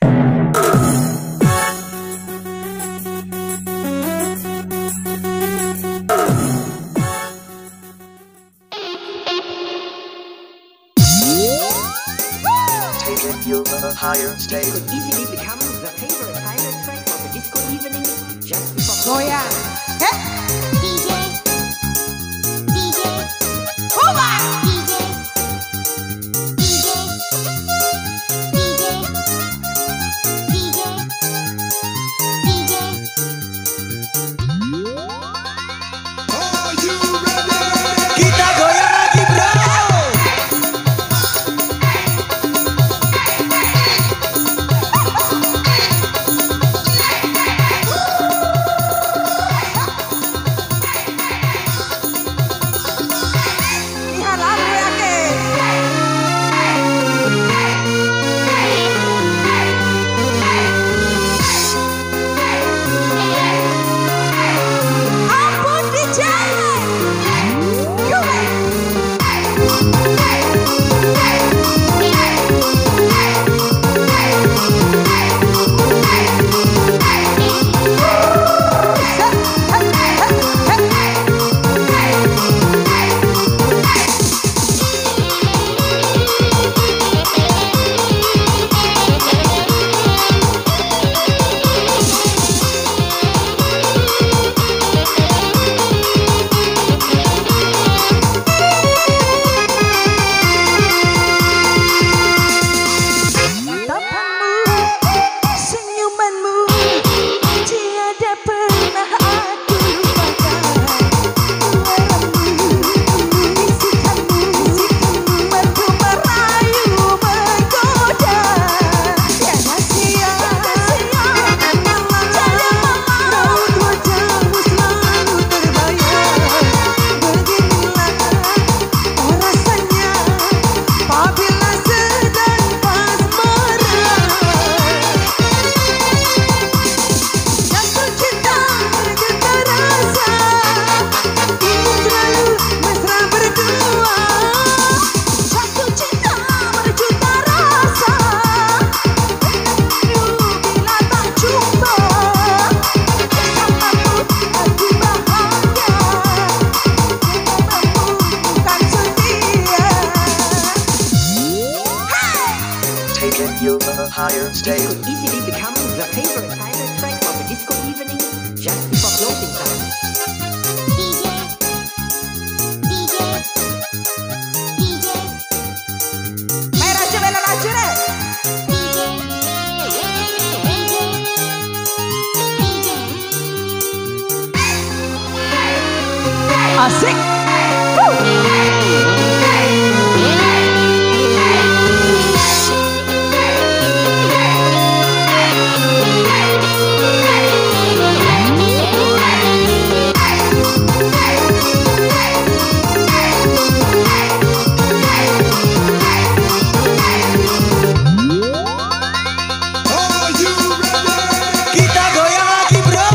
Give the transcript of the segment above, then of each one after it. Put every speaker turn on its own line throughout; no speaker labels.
Taking you on a higher stage.
Could easily become the favorite final track of the disco evening just before
Goyang.
DJ, DJ,
Oba.
DJ, DJ, DJ, DJ,
Kita goyang lagi bro.
Lihat lalu ya ke. Ampun DJ. Senyumanmu tiada pernah aku lupakan. Bisikanmu merdu merayu menggoda. Tiada siang raut wajahmu selalu terbayang. Beginilah rasanya apabila sedang asmara. Jatuh cinta berjuta rasa, ingin selalu mesra berdua. Jatuh cinta berjuta rasa, rindu bila tak jumpa. Bersamamu aku bahagia, denganmu bukan setia.
Taking you on a higher stage.
could easily become the favorite final track of the disco evening just before closing time.
DJ, DJ, DJ,
Main raju bela raju deh. Asik.
Kita goyang lagi bro.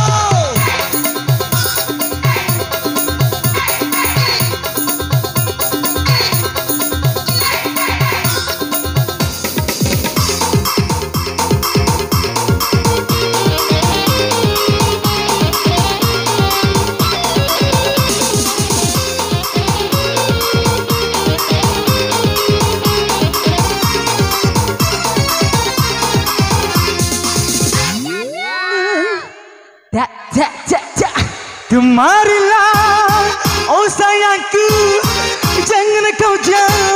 Kemarilah, oh sayangku, jangan kau jauh.